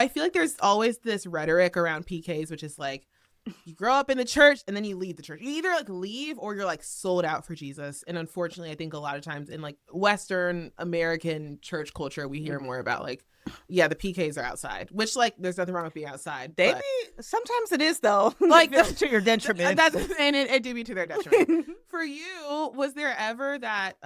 I feel like there's always this rhetoric around PKs, which is like, you grow up in the church and then you leave the church. You either like leave or you're like sold out for Jesus. And unfortunately, I think a lot of times in like Western American church culture, we hear more about like, yeah, the PKs are outside, which like there's nothing wrong with being outside. Sometimes it is though. Like to your detriment. And it do be to their detriment. For you, was there ever that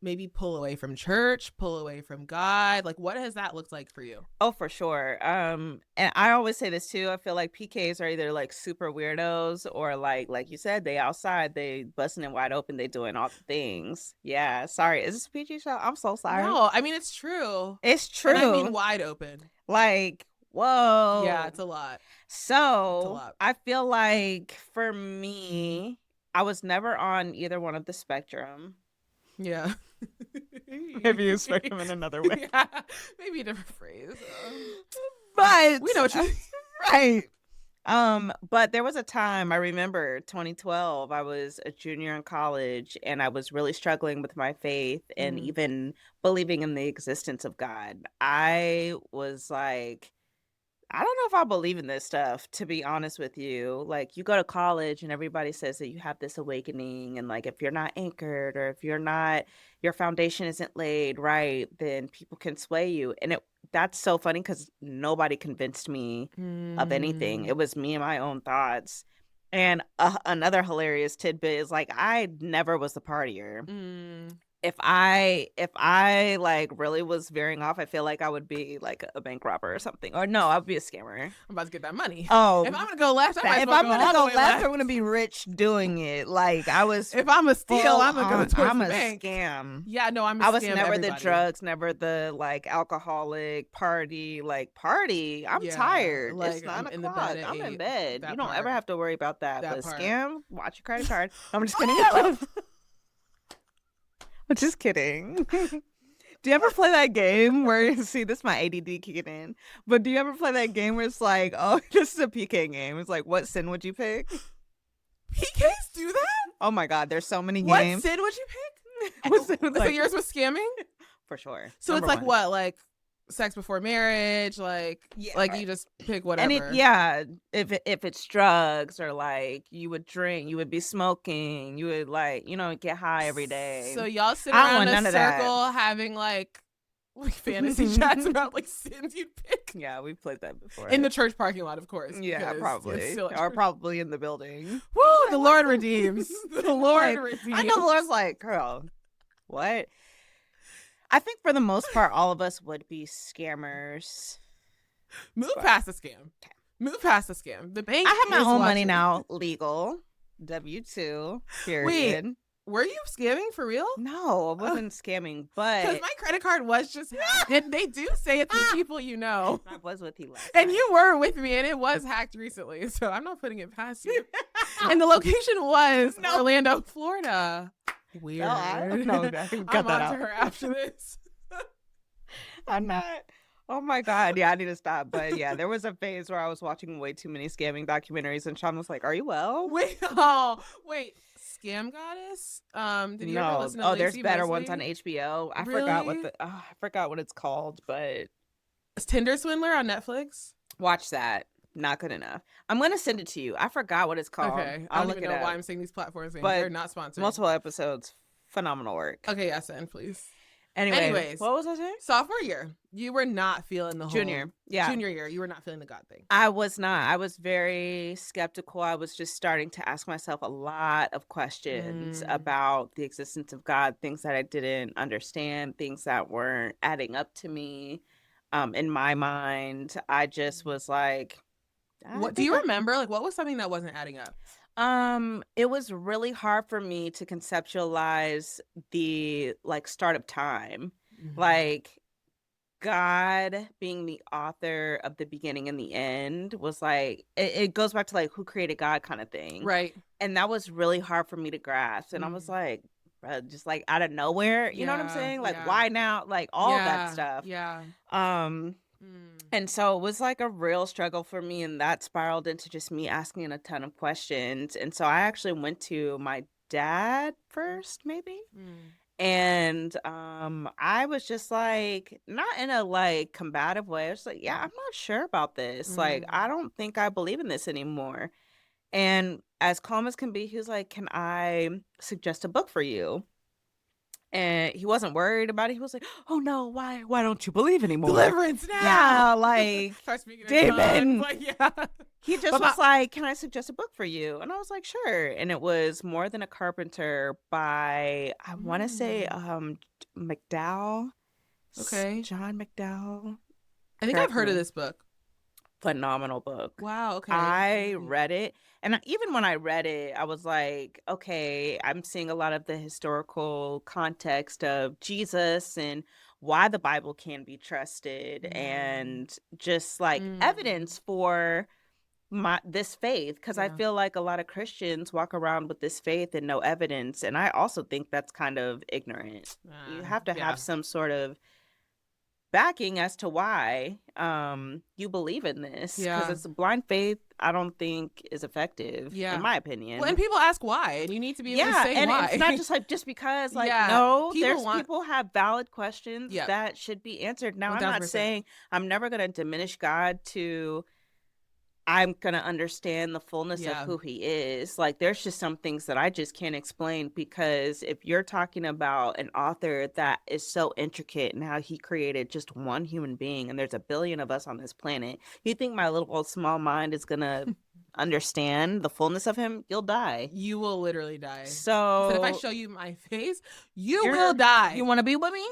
maybe pull away from church, pull away from God? Like, what has that looked like for you? Oh, for sure. And I always say this too. I feel like PKs are either like super weirdos or like you said, they outside, they busting it wide open, they doing all the things. Yeah. Sorry. Is this a PG show? I'm so sorry. No, I mean, it's true. It's true. And I mean, wide open. Like, whoa. Yeah, it's a lot. So I feel like for me, I was never on either one of the spectrum. Yeah. Maybe you spectrum in another way. Yeah, maybe a different phrase. But we know what you mean. Right. But there was a time, I remember 2012, I was a junior in college and I was really struggling with my faith and even believing in the existence of God. I was like, I don't know if I believe in this stuff, to be honest with you. Like, you go to college and everybody says that you have this awakening, and like, if you're not anchored or if you're not, your foundation isn't laid right, then people can sway you. And that's so funny because nobody convinced me of anything. It was me and my own thoughts. And another hilarious tidbit is like, I never was the partier. If I like really was veering off, I feel like I would be like a bank robber or something. Or no, I would be a scammer. I'm about to get that money. Oh, if I'm gonna go left, if I'm gonna go left, I'm gonna be rich doing it. Like I was. If I'm a steal, I'm gonna go towards I'm the a bank. Scam. Yeah, no, I'm. I was never the drugs, never the like alcoholic party. I'm tired. Like, it's 9 o'clock. o'clock. I'm in bed. You don't part. ever have to worry about that. But part. Scam, watch your credit card. I'm just kidding. I'm just kidding. Do you ever play that game where, see, this is my ADD kicking in, but do you ever play that game where it's like, oh, this is a PK game. It's like, what sin would you pick? PKs do that? Oh my God, there's so many games. What sin would you pick? So yours was scamming? For sure. So Number it's like one. what? Like sex before marriage? Like, right. You just pick whatever. And if it's drugs or like you would drink, you would be smoking, you would like, get high every day. So y'all sit around in a circle having like fantasy chats about like sins you'd pick. Yeah, we've played that before. In the church parking lot, of course. Yeah, probably. Or probably in the building. Woo, the Lord redeems. The Lord redeems. I know the Lord's like, girl, what? I think for the most part, all of us would be scammers. Move past the scam. Move past the scam. The bank. I have my own money now, legal, W-2, period. Wait, were you scamming for real? No, I wasn't scamming, but because my credit card was just hacked. And they do say it's the people you know. I was with you last and night. you were with me, and it was hacked recently, so I'm not putting it past you. And the location was Orlando, Florida. Weird. No, I don't know. I'm on to her after this. I'm not. Oh my God. Yeah, I need to stop. But yeah, there was a phase where I was watching way too many scamming documentaries, and Sean was like, "Are you well?" Wait, Scam Goddess? Did you ever listen to there's Lacey better Mosley? ones on HBO. I forgot what it's called, but Tinder Swindler on Netflix. Watch that. Not good enough. I'm gonna send it to you. I forgot what it's called. Okay, I don't even know why I'm saying these platforms. But they're not sponsored. Multiple episodes. Phenomenal work. Okay, yeah, send please. Anyways, what was I saying? Sophomore year, you were not feeling the junior year, you were not feeling the God thing. I was not. I was very skeptical. I was just starting to ask myself a lot of questions about the existence of God, things that I didn't understand, things that weren't adding up to me. In my mind, I just was like, what do you remember? Like, what was something that wasn't adding up? It was really hard for me to conceptualize the start of time. Like God being the author of the beginning and the end was like, it goes back to like who created God kind of thing. Right. And that was really hard for me to grasp. And I was like, just like out of nowhere, you know what I'm saying? Like why now? Like all that stuff. Yeah. And so it was like a real struggle for me, and that spiraled into just me asking a ton of questions. And so I actually went to my dad first, maybe. And I was just like, not in a like combative way. I was like, yeah, I'm not sure about this. Like, I don't think I believe in this anymore. And as calm as can be, he was like, can I suggest a book for you? And he wasn't worried about it. He was like, "Oh no, why don't you believe anymore?" Deliverance now. Yeah, like Start speaking in David. tongues. Like, yeah. He just was like, "Can I suggest a book for you?" And I was like, "Sure." And it was More Than a Carpenter by, I want to say McDowell. Okay. John McDowell. I think I've heard of this book. Phenomenal book. Wow, okay. I read it, and even when I read it, I was like, okay, I'm seeing a lot of the historical context of Jesus and why the Bible can be trusted, and just like evidence for this faith, because I feel like a lot of Christians walk around with this faith and no evidence, and I also think that's kind of ignorant. You have to have some sort of backing as to why you believe in this, because it's a blind faith. I don't think is effective, in my opinion. Well, and people ask why, and you need to be able to say and why. It's not just like just because, like, no, people have valid questions that should be answered. Now, 100%. I'm not saying I'm never going to diminish God to I'm going to understand the fullness of who he is. Like, there's just some things that I just can't explain, because if you're talking about an author that is so intricate in how he created just one human being, and there's a billion of us on this planet, you think my little old small mind is going to understand the fullness of him? You'll die. You will literally die. So if I show you my face, you will die. You want to be with me?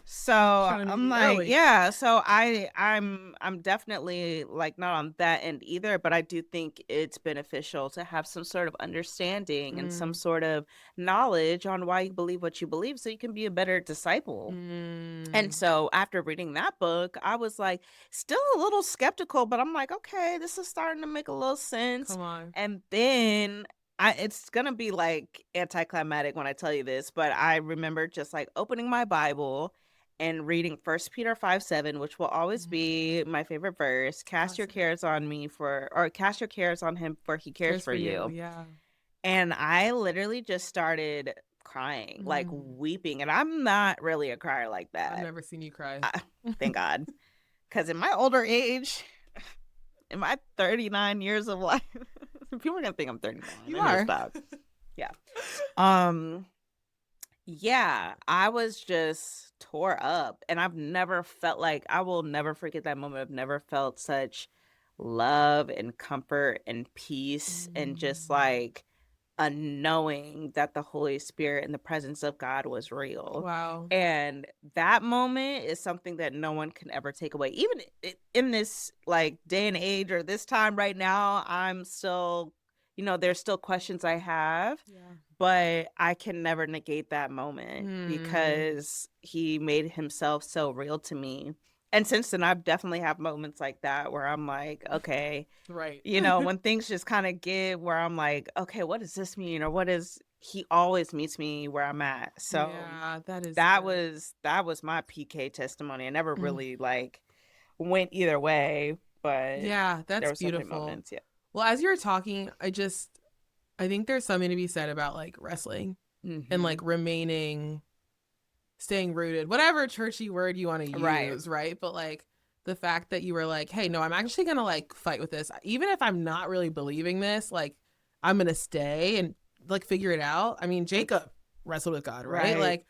So I'm like, yeah. So I'm definitely like not on that end either, but I do think it's beneficial to have some sort of understanding and some sort of knowledge on why you believe what you believe, so you can be a better disciple. And so after reading that book, I was like still a little skeptical, but I'm like, okay, this is starting to make a little sense. Come on. And then it's gonna be like anticlimactic when I tell you this, but I remember just like opening my Bible and reading 1 Peter 5:7, which will always be my favorite verse. Cast your cares on him, for he cares for you. Yeah. And I literally just started crying, like weeping. And I'm not really a crier like that. I've never seen you cry. Thank God. Because in my older age, in my 39 years of life, people are going to think I'm 39. You are. Stop. Yeah. Yeah, I was just tore up, and I've never felt like, I will never forget that moment. I've never felt such love and comfort and peace and just like a knowing that the Holy Spirit and the presence of God was real. Wow. And that moment is something that no one can ever take away. Even in this like day and age, or this time right now, I'm still, there's still questions I have. Yeah. But I can never negate that moment because he made himself so real to me. And since then, I've definitely had moments like that where I'm like, okay, right. When things just kind of get where I'm like, okay, what does this mean? Or he always meets me where I'm at. So yeah, that was my PK testimony. I never really like went either way, but yeah, that's beautiful. Moments, yeah. Well, as you were talking, I think there's something to be said about like wrestling and like staying rooted, whatever churchy word you want to use, right? But like the fact that you were like, hey, no, I'm actually going to like fight with this. Even if I'm not really believing this, like I'm going to stay and like figure it out. I mean, Jacob wrestled with God, right? Like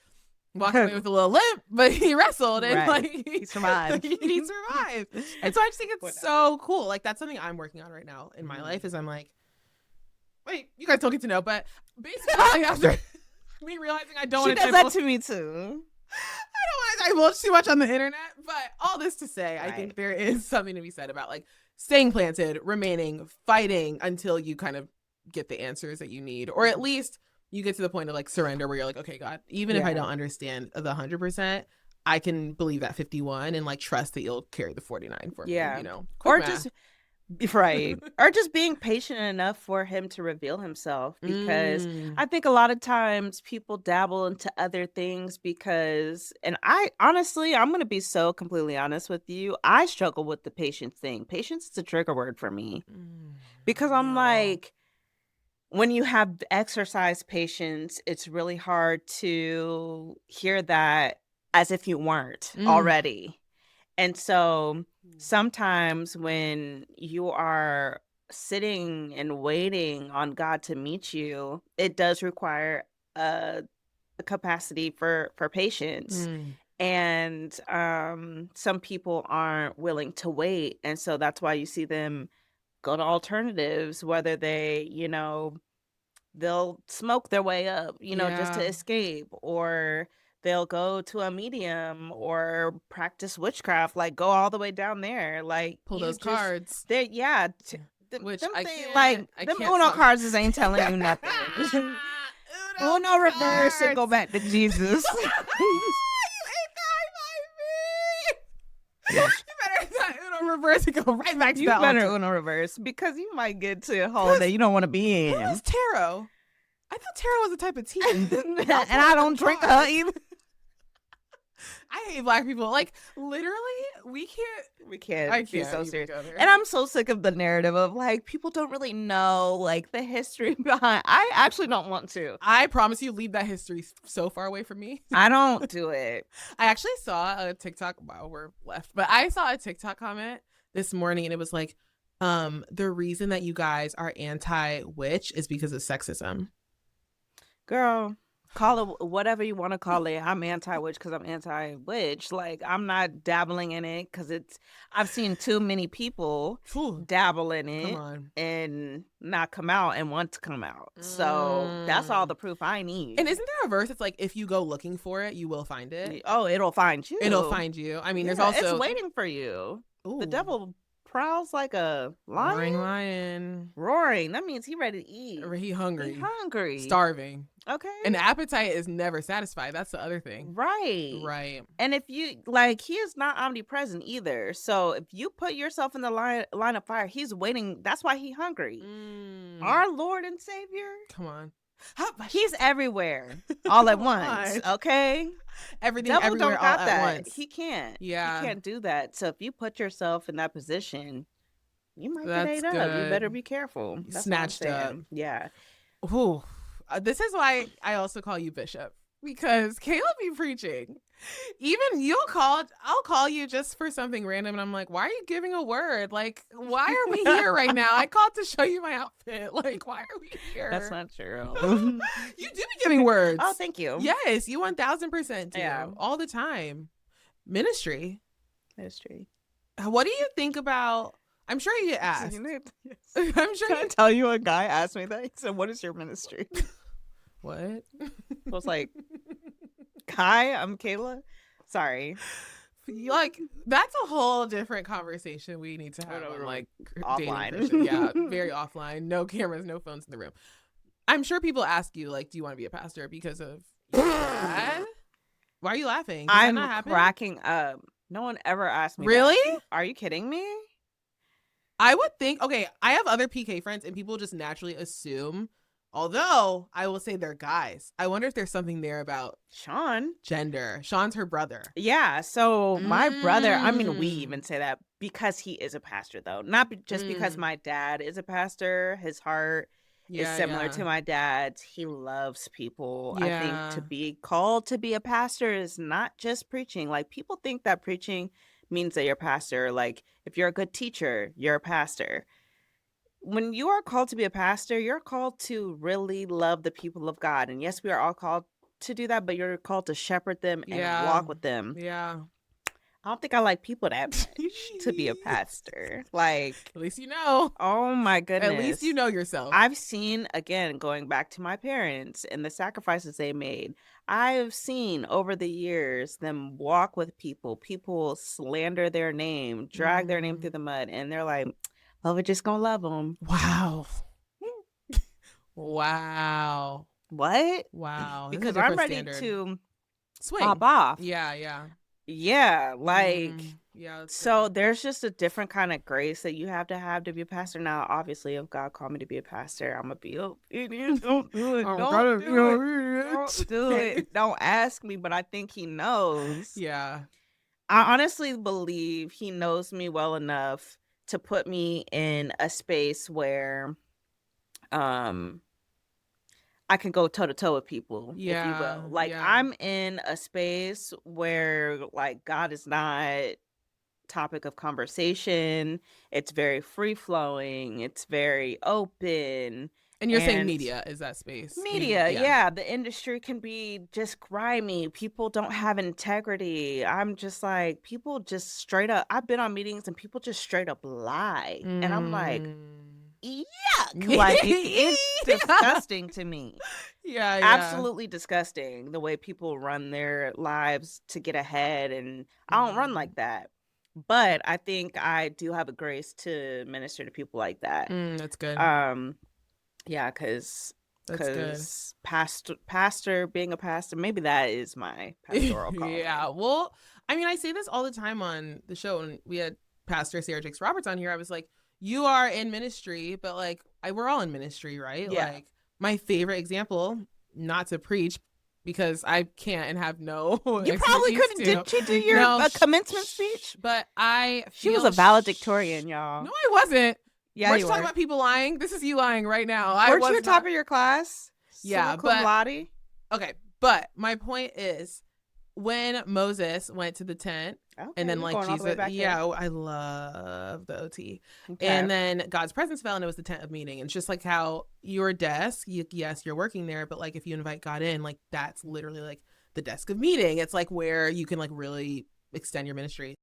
walked away with a little limp, but he wrestled and like he survived. He survived. And so I just think it's so cool. Like that's something I'm working on right now in my life, is I'm like, wait, you guys don't get to know, but basically after me realizing I don't want to does that to me too. I don't want to divulge too much on the internet, but all this to say, I think there is something to be said about like staying planted, remaining, fighting until you kind of get the answers that you need, or at least you get to the point of like surrender where you're like, okay, God, even if I don't understand the 100%, I can believe that 51 and like trust that you'll carry the 49 for me, or just or just being patient enough for him to reveal himself, because I think a lot of times people dabble into other things and I honestly, I'm going to be so completely honest with you, I struggle with the patience thing. Patience is a trigger word for me, because I'm like, when you have exercise patience, it's really hard to hear that as if you weren't already. And so sometimes when you are sitting and waiting on God to meet you, it does require a capacity for patience. And some people aren't willing to wait. And so that's why you see them go to alternatives, whether they, they'll smoke their way up, just to escape, or they'll go to a medium or practice witchcraft, like go all the way down there, like pull those cards. They, yeah, which them I thing, can't, like I them can't Uno stop. cards ain't telling you nothing. Uno reverse and go back to Jesus. You better not Uno reverse and go right back to that. You better Uno reverse, because you might get to a hole that you don't want to be in. Who is tarot? I thought tarot was a type of tea. And I don't drink her either. I hate Black people. Like, literally, we can't. I can't be so even serious. go there. And I'm so sick of the narrative of, like, people don't really know, like, the history behind. I actually don't want to. I promise you, leave that history so far away from me. I don't do it. I actually saw a TikTok, wow, we're left, but I saw a TikTok comment this morning, and it was like, the reason that you guys are anti-witch is because of sexism. Girl, call it whatever you want to call it. I'm anti-witch because I'm anti-witch. Like, I'm not dabbling in it because I've seen too many people dabble in it and not come out and want to come out. So that's all the proof I need. And isn't there a verse that's like, if you go looking for it, you will find it? Oh, it'll find you. It'll find you. I mean, there's also... It's waiting for you. Ooh. The devil prowls like a lion. Roaring. That means he ready to eat. He hungry. Starving. Okay. And the appetite is never satisfied. That's the other thing. Right. And if you, like, he is not omnipresent either. So if you put yourself in the line of fire, he's waiting. That's why he's hungry. Our Lord and Savior. Come on. He's everywhere all at once. Okay. Everything everywhere all at once. He can't. Yeah. He can't do that. So if you put yourself in that position, you might get ate up. You better be careful. That's snatched up. Yeah. Ooh. This is why I also call you Bishop, because Kayla be preaching. Even I'll call you just for something random, and I'm like, why are you giving a word? Like, why are we here right now? I called to show you my outfit. Like, why are we here? That's not true. You do be giving words. Oh, thank you. Yes, you 1000% do. Yeah. All the time. Ministry. What do you think about... I'm sure you get asked. I'm sure. Can I tell you, a guy asked me that? He said, "What is your ministry?" What? I was like, "Hi, I'm Kayla." Sorry. Like, that's a whole different conversation we need to have on, like, offline. Yeah, very offline. No cameras, no phones in the room. I'm sure people ask you, like, do you want to be a pastor because of that? Why are you laughing? I'm cracking up. No one ever asked me. Really? That. Are you kidding me? I would think, okay, I have other PK friends, and people just naturally assume, although I will say they're guys. I wonder if there's something there about Sean. Gender. Sean's her brother. Yeah, so my brother, I mean, we even say that because he is a pastor, though. Not just because my dad is a pastor. His heart is similar to my dad's. He loves people. I think to be called to be a pastor is not just preaching. Like, people think that preaching means that you're a pastor. Like, if you're a good teacher, you're a pastor. When you are called to be a pastor, you're called to really love the people of God. And yes, we are all called to do that, but you're called to shepherd them and walk with them. Yeah. I don't think I like people that much to be a pastor. Like, at least you know. Oh my goodness. At least you know yourself. I've seen, again, going back to my parents and the sacrifices they made, I've seen over the years them walk with people slander their name, drag their name through the mud, and they're like, well, we're just gonna love them. Wow. Wow. What? Wow. Because I'm ready to swing. Pop off. Yeah, like, so good. There's just a different kind of grace that you have to be a pastor. Now, obviously, if God called me to be a pastor, I'm gonna be obedient. Don't do it. Don't do it. Don't ask me, but I think he knows. Yeah. I honestly believe he knows me well enough to put me in a space where I can go toe to toe with people, if you Yeah, will. Like, yeah. I'm in a space where, like, God is not topic of conversation. It's very free flowing. It's very open. And you're saying And media is that space? Media, media, yeah. yeah, the industry can be just grimy. People don't have integrity. I'm just like, people just straight up, I've been on meetings and people just straight up lie. And I'm like, yuck. Like, it's disgusting to me. Yeah, yeah. Absolutely disgusting the way people run their lives to get ahead. And I don't run like that. But I think I do have a grace to minister to people like that. That's good. Yeah, because being a pastor, maybe that is my pastoral calling. Yeah, well, I mean, I say this all the time on the show, and we had Pastor Sarah Jakes Roberts on here. I was like, you are in ministry, but like, we're all in ministry, right? Yeah. Like, my favorite example, not to preach, because I can't and have no. You probably couldn't. Didn't you do your commencement speech? But she was a valedictorian, y'all. No, I wasn't. Yeah, we're you talking about people lying. This is you lying right now. Weren't you top of your class? Yeah, cum laude? Okay, but my point is, when Moses went to the tent, and then like Jesus, I love the OT, and then God's presence fell, and it was the tent of meeting. And it's just like how your desk, yes, you're working there, but like if you invite God in, like that's literally like the desk of meeting. It's like where you can like really extend your ministry.